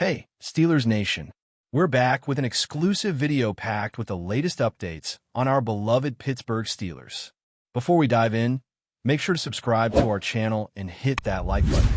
Hey, Steelers Nation. We're back with an exclusive video packed with the latest updates on our beloved Pittsburgh Steelers. Before we dive in, make sure to subscribe to our channel and hit that like button.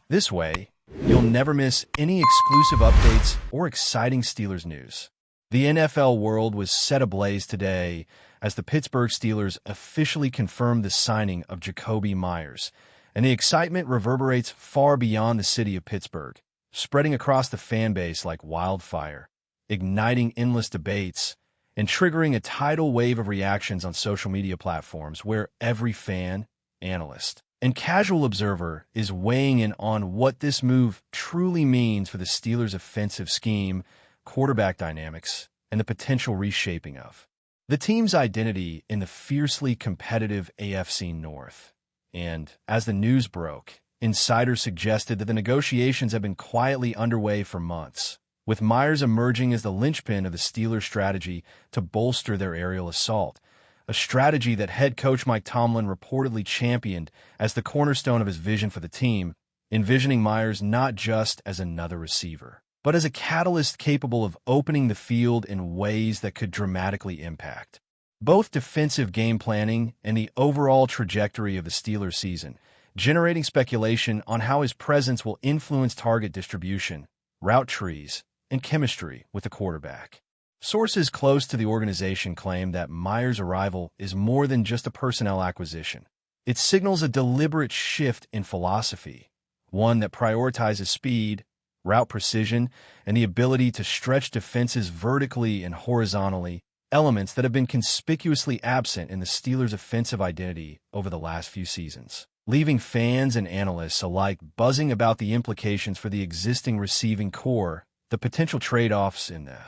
This way, you'll never miss any exclusive updates or exciting Steelers news. The NFL world was set ablaze today as the Pittsburgh Steelers officially confirmed the signing of JAKOBI Meyers, and the excitement reverberates far beyond the city of Pittsburgh, spreading across the fan base like wildfire, igniting endless debates, and triggering a tidal wave of reactions on social media platforms where every fan, analyst, and casual observer is weighing in on what this move truly means for the Steelers' offensive scheme, quarterback dynamics, and the potential reshaping of the team's identity in the fiercely competitive AFC North. And as the news broke, insiders suggested that the negotiations have been quietly underway for months, with Meyers emerging as the linchpin of the Steelers' strategy to bolster their aerial assault, a strategy that head coach Mike Tomlin reportedly championed as the cornerstone of his vision for the team, envisioning Meyers not just as another receiver, but as a catalyst capable of opening the field in ways that could dramatically impact both defensive game planning and the overall trajectory of the Steelers' season, generating speculation on how his presence will influence target distribution, route trees, and chemistry with the quarterback. Sources close to the organization claim that Meyers' arrival is more than just a personnel acquisition. It signals a deliberate shift in philosophy, one that prioritizes speed, route precision, and the ability to stretch defenses vertically and horizontally, elements that have been conspicuously absent in the Steelers' offensive identity over the last few seasons, leaving fans and analysts alike buzzing about the implications for the existing receiving core, the potential trade-offs in the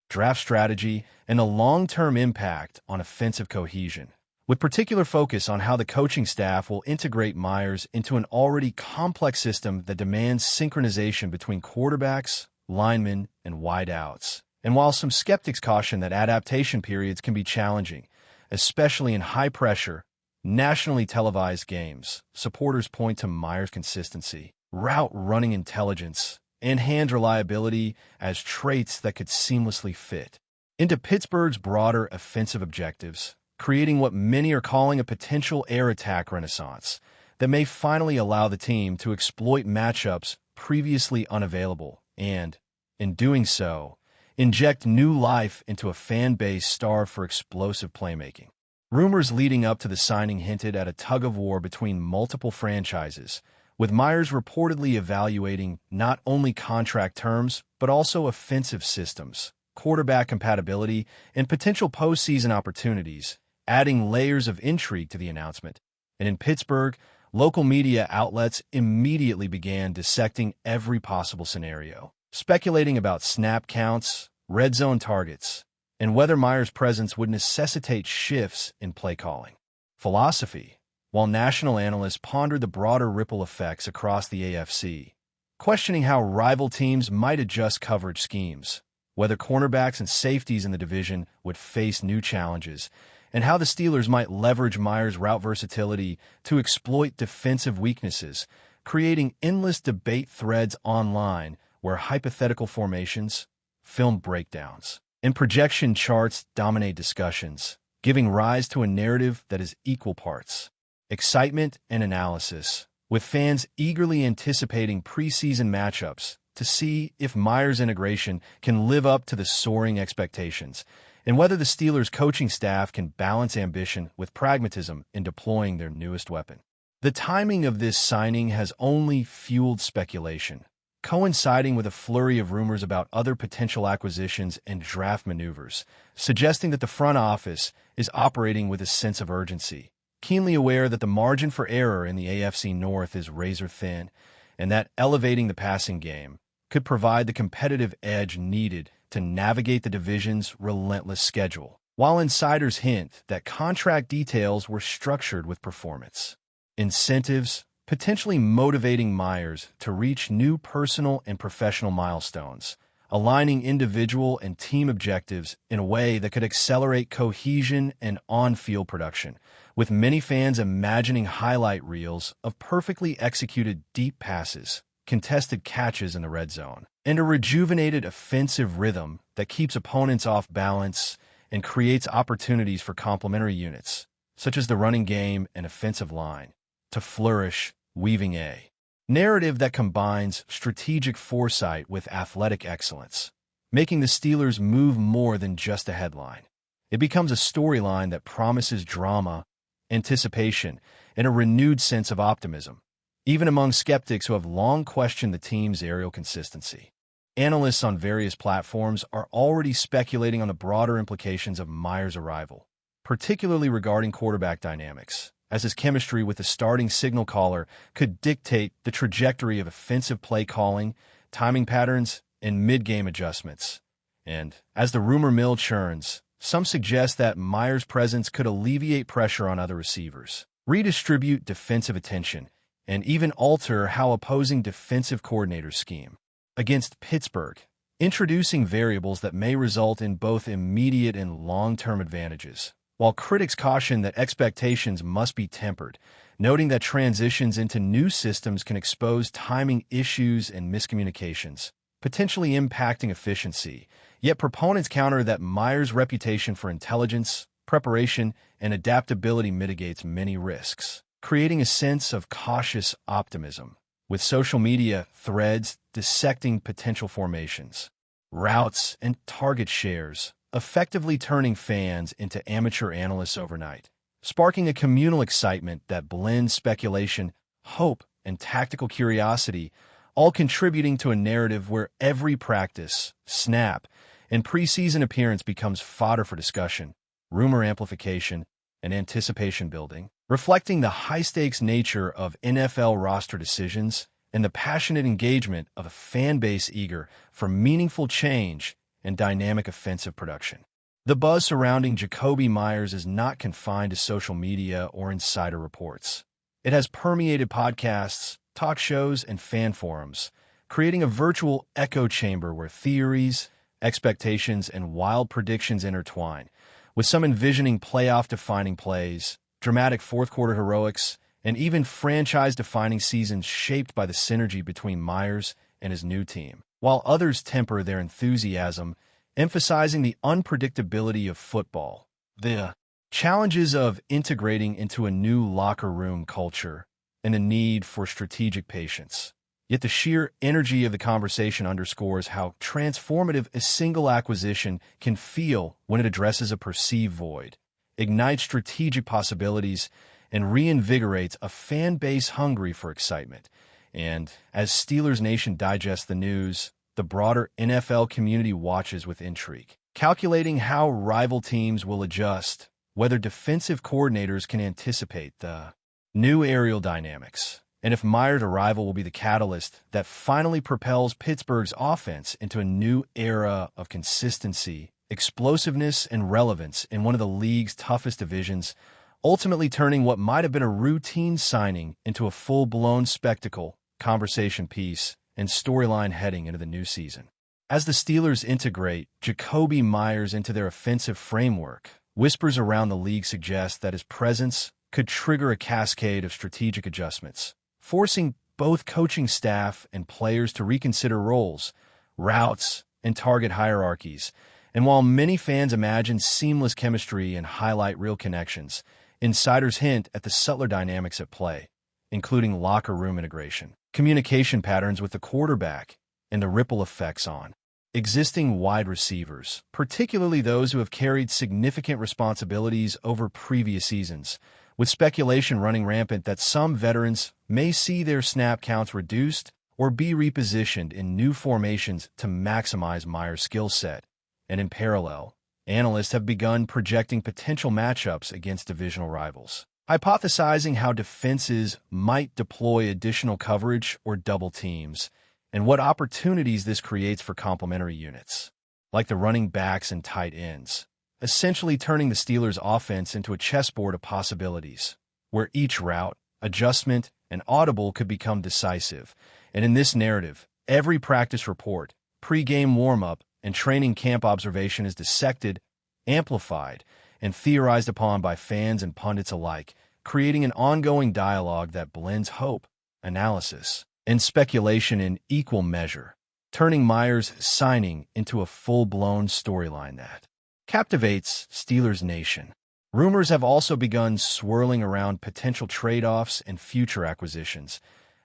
draft strategy, and the long-term impact on offensive cohesion, with particular focus on how the coaching staff will integrate Meyers into an already complex system that demands synchronization between quarterbacks, linemen, and wideouts. And while some skeptics caution that adaptation periods can be challenging, especially in high-pressure, nationally televised games, supporters point to Meyers' consistency, route running intelligence, and hand reliability as traits that could seamlessly fit into Pittsburgh's broader offensive objectives, creating what many are calling a potential air attack renaissance that may finally allow the team to exploit matchups previously unavailable and, in doing so, inject new life into a fan base starved for explosive playmaking. Rumors leading up to the signing hinted at a tug-of-war between multiple franchises, with Meyers reportedly evaluating not only contract terms but also offensive systems, quarterback compatibility, and potential postseason opportunities, adding layers of intrigue to the announcement. And in Pittsburgh, local media outlets immediately began dissecting every possible scenario, speculating about snap counts, red zone targets, and whether Meyers' presence would necessitate shifts in play calling philosophy, while national analysts pondered the broader ripple effects across the AFC, questioning how rival teams might adjust coverage schemes, whether cornerbacks and safeties in the division would face new challenges, and how the Steelers might leverage Meyers' route versatility to exploit defensive weaknesses, creating endless debate threads online where hypothetical formations, film breakdowns, and projection charts dominate discussions, giving rise to a narrative that is equal parts excitement and analysis, with fans eagerly anticipating preseason matchups to see if Meyers' integration can live up to the soaring expectations, and whether the Steelers' coaching staff can balance ambition with pragmatism in deploying their newest weapon. The timing of this signing has only fueled speculation, coinciding with a flurry of rumors about other potential acquisitions and draft maneuvers, suggesting that the front office is operating with a sense of urgency, keenly aware that the margin for error in the AFC North is razor-thin, and that elevating the passing game could provide the competitive edge needed to navigate the division's relentless schedule, while insiders hint that contract details were structured with performance incentives, potentially motivating Meyers to reach new personal and professional milestones, aligning individual and team objectives in a way that could accelerate cohesion and on-field production, with many fans imagining highlight reels of perfectly executed deep passes, contested catches in the red zone, and a rejuvenated offensive rhythm that keeps opponents off balance and creates opportunities for complementary units, such as the running game and offensive line, to flourish, weaving a narrative that combines strategic foresight with athletic excellence, making the Steelers move more than just a headline. It becomes a storyline that promises drama, anticipation, and a renewed sense of optimism, even among skeptics who have long questioned the team's aerial consistency. Analysts on various platforms are already speculating on the broader implications of Meyers' arrival, particularly regarding quarterback dynamics, as his chemistry with the starting signal caller could dictate the trajectory of offensive play calling, timing patterns, and mid-game adjustments. And as the rumor mill churns, some suggest that Meyers' presence could alleviate pressure on other receivers, redistribute defensive attention, and even alter how opposing defensive coordinators scheme against Pittsburgh, introducing variables that may result in both immediate and long-term advantages. While critics caution that expectations must be tempered, noting that transitions into new systems can expose timing issues and miscommunications, potentially impacting efficiency, yet proponents counter that Meyers' reputation for intelligence, preparation, and adaptability mitigates many risks, creating a sense of cautious optimism. With social media threads dissecting potential formations, routes, and target shares, effectively turning fans into amateur analysts overnight, sparking a communal excitement that blends speculation, hope, and tactical curiosity, all contributing to a narrative where every practice, snap, and preseason appearance becomes fodder for discussion, rumor amplification, and anticipation building, reflecting the high-stakes nature of NFL roster decisions and the passionate engagement of a fan base eager for meaningful change and dynamic offensive production. The buzz surrounding JAKOBI Meyers is not confined to social media or insider reports. It has permeated podcasts, talk shows, and fan forums, creating a virtual echo chamber where theories, expectations, and wild predictions intertwine, with some envisioning playoff-defining plays, dramatic fourth-quarter heroics, and even franchise-defining seasons shaped by the synergy between Meyers and his new team, while others temper their enthusiasm, emphasizing the unpredictability of football, the challenges of integrating into a new locker room culture, and a need for strategic patience. Yet the sheer energy of the conversation underscores how transformative a single acquisition can feel when it addresses a perceived void, ignites strategic possibilities, and reinvigorates a fan base hungry for excitement. And as Steelers Nation digests the news, the broader NFL community watches with intrigue, calculating how rival teams will adjust, whether defensive coordinators can anticipate the new aerial dynamics, and if Meyers' arrival will be the catalyst that finally propels Pittsburgh's offense into a new era of consistency, explosiveness, and relevance in one of the league's toughest divisions, ultimately turning what might have been a routine signing into a full-blown spectacle, conversation piece, and storyline heading into the new season. As the Steelers integrate JAKOBI Meyers into their offensive framework, whispers around the league suggest that his presence could trigger a cascade of strategic adjustments, forcing both coaching staff and players to reconsider roles, routes, and target hierarchies. And while many fans imagine seamless chemistry and highlight real connections, insiders hint at the subtler dynamics at play, including locker room integration, communication patterns with the quarterback, and the ripple effects on existing wide receivers, particularly those who have carried significant responsibilities over previous seasons, with speculation running rampant that some veterans may see their snap counts reduced or be repositioned in new formations to maximize Meyers' skill set. And in parallel, analysts have begun projecting potential matchups against divisional rivals, hypothesizing how defenses might deploy additional coverage or double teams, and what opportunities this creates for complementary units, like the running backs and tight ends, essentially turning the Steelers' offense into a chessboard of possibilities, where each route, adjustment, and audible could become decisive. And in this narrative, every practice report, pre-game warm-up, and training camp observation is dissected, amplified, and theorized upon by fans and pundits alike, creating an ongoing dialogue that blends hope, analysis, and speculation in equal measure. turning Meyers' signing into a full-blown storyline that captivates Steelers Nation. Rumors have also begun swirling around potential trade-offs and future acquisitions,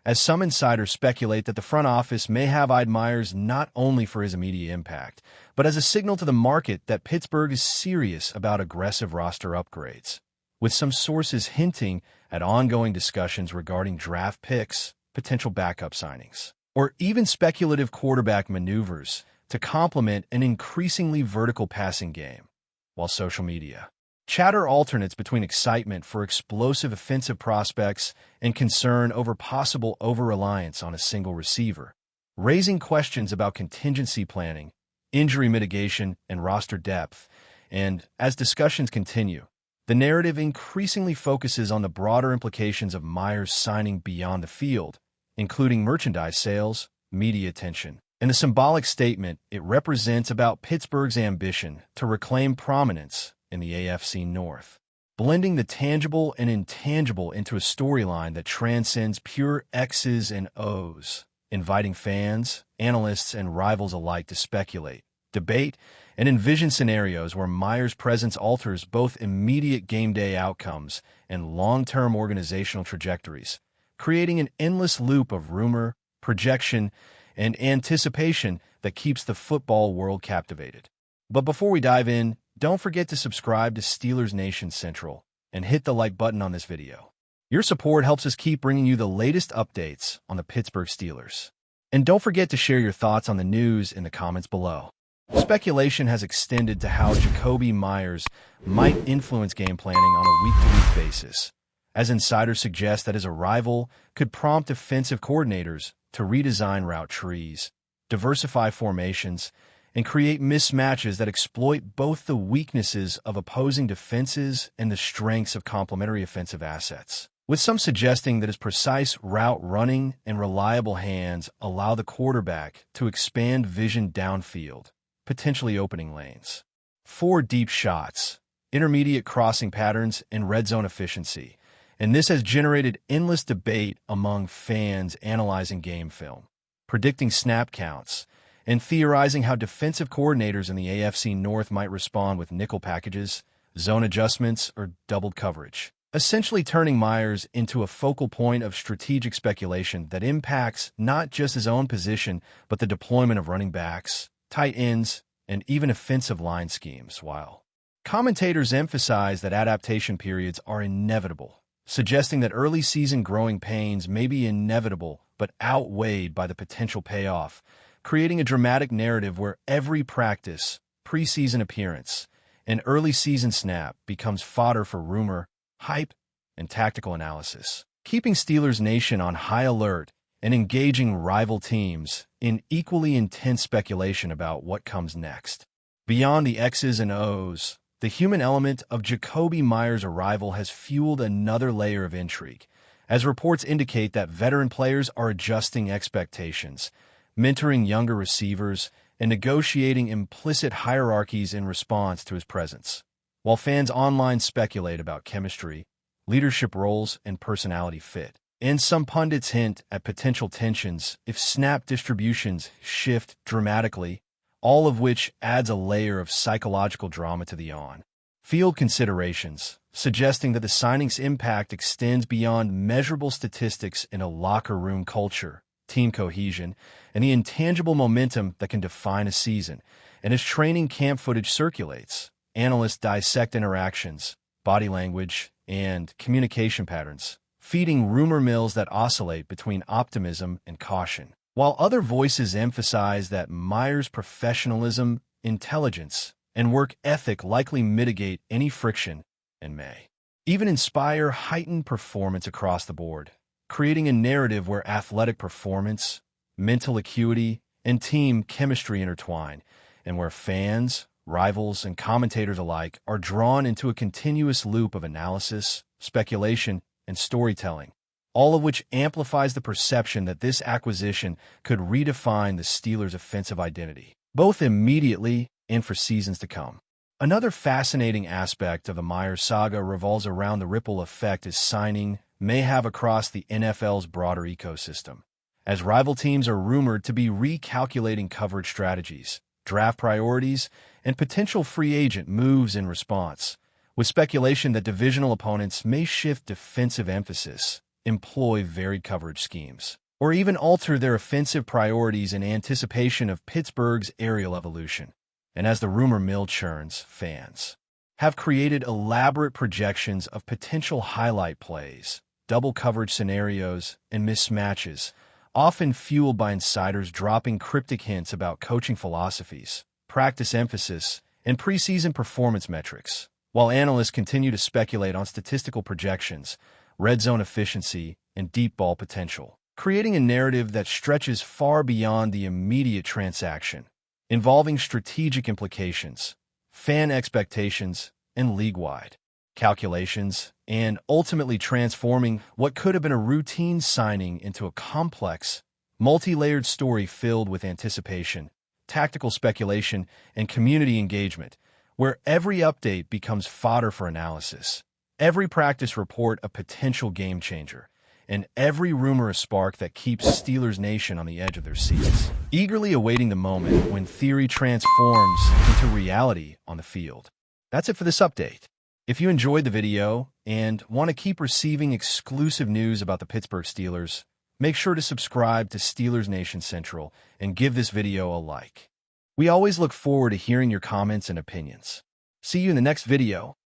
as some insiders speculate that the front office may have eyed Meyers not only for his immediate impact, but as a signal to the market that Pittsburgh is serious about aggressive roster upgrades, with some sources hinting at ongoing discussions regarding draft picks, potential backup signings, or even speculative quarterback maneuvers to complement an increasingly vertical passing game, while social media chatter alternates between excitement for explosive offensive prospects and concern over possible over-reliance on a single receiver, raising questions about contingency planning, injury mitigation, and roster depth. And as discussions continue, the narrative increasingly focuses on the broader implications of Meyers signing beyond the field, including merchandise sales, media attention, and the symbolic statement it represents about Pittsburgh's ambition to reclaim prominence in the AFC North, blending the tangible and intangible into a storyline that transcends pure X's and O's, inviting fans, analysts, and rivals alike to speculate, debate, and envision scenarios where Meyers' presence alters both immediate game day outcomes and long-term organizational trajectories, creating an endless loop of rumor, projection, and anticipation that keeps the football world captivated. But before we dive in, don't forget to subscribe to Steelers Nation Central and hit the like button on this video. Your support helps us keep bringing you the latest updates on the Pittsburgh Steelers. And don't forget to share your thoughts on the news in the comments below. Speculation has extended to how JAKOBI Meyers might influence game planning on a week-to-week basis, as insiders suggest that his arrival could prompt offensive coordinators to redesign route trees, diversify formations, and create mismatches that exploit both the weaknesses of opposing defenses and the strengths of complementary offensive assets, with some suggesting that his precise route running and reliable hands allow the quarterback to expand vision downfield, potentially opening lanes. 4 deep shots, intermediate crossing patterns, and red zone efficiency, and this has generated endless debate among fans analyzing game film, predicting snap counts, and theorizing how defensive coordinators in the AFC North might respond with nickel packages, zone adjustments, or doubled coverage, essentially turning Meyers into a focal point of strategic speculation that impacts not just his own position, but the deployment of running backs, tight ends, and even offensive line schemes, while commentators emphasize that adaptation periods are inevitable, suggesting that early season growing pains may be inevitable but outweighed by the potential payoff, creating a dramatic narrative where every practice, preseason appearance, and early season snap becomes fodder for rumor, hype, and tactical analysis, keeping Steelers Nation on high alert and engaging rival teams in equally intense speculation about what comes next. Beyond the X's and O's, the human element of JAKOBI Meyers' arrival has fueled another layer of intrigue, as reports indicate that veteran players are adjusting expectations, mentoring younger receivers, and negotiating implicit hierarchies in response to his presence, while fans online speculate about chemistry, leadership roles, and personality fit. And some pundits hint at potential tensions if snap distributions shift dramatically, all of which adds a layer of psychological drama to the on-field considerations, suggesting that the signing's impact extends beyond measurable statistics in a locker room culture, team cohesion, and the intangible momentum that can define a season. And as training camp footage circulates, analysts dissect interactions, body language, and communication patterns, feeding rumor mills that oscillate between optimism and caution, while other voices emphasize that Meyers' professionalism, intelligence, and work ethic likely mitigate any friction and may even inspire heightened performance across the board, creating a narrative where athletic performance, mental acuity, and team chemistry intertwine, and where fans, rivals, and commentators alike are drawn into a continuous loop of analysis, speculation, and storytelling, all of which amplifies the perception that this acquisition could redefine the Steelers' offensive identity, both immediately and for seasons to come. Another fascinating aspect of the Meyers saga revolves around the ripple effect his signing may have across the NFL's broader ecosystem, as rival teams are rumored to be recalculating coverage strategies, draft priorities, and potential free agent moves in response, with speculation that divisional opponents may shift defensive emphasis, employ varied coverage schemes, or even alter their offensive priorities in anticipation of Pittsburgh's aerial evolution. And as the rumor mill churns, fans have created elaborate projections of potential highlight plays, double coverage scenarios, and mismatches, often fueled by insiders dropping cryptic hints about coaching philosophies, practice emphasis, and preseason performance metrics, while analysts continue to speculate on statistical projections, red zone efficiency, and deep ball potential, creating a narrative that stretches far beyond the immediate transaction, involving strategic implications, fan expectations, and league-wide calculations, and ultimately transforming what could have been a routine signing into a complex, multi-layered story filled with anticipation, tactical speculation, and community engagement, where every update becomes fodder for analysis, every practice report a potential game-changer, and every rumor a spark that keeps Steelers Nation on the edge of their seats, eagerly awaiting the moment when theory transforms into reality on the field. That's it for this update. If you enjoyed the video and want to keep receiving exclusive news about the Pittsburgh Steelers, make sure to subscribe to Steelers Nation Central and give this video a like. We always look forward to hearing your comments and opinions. See you in the next video.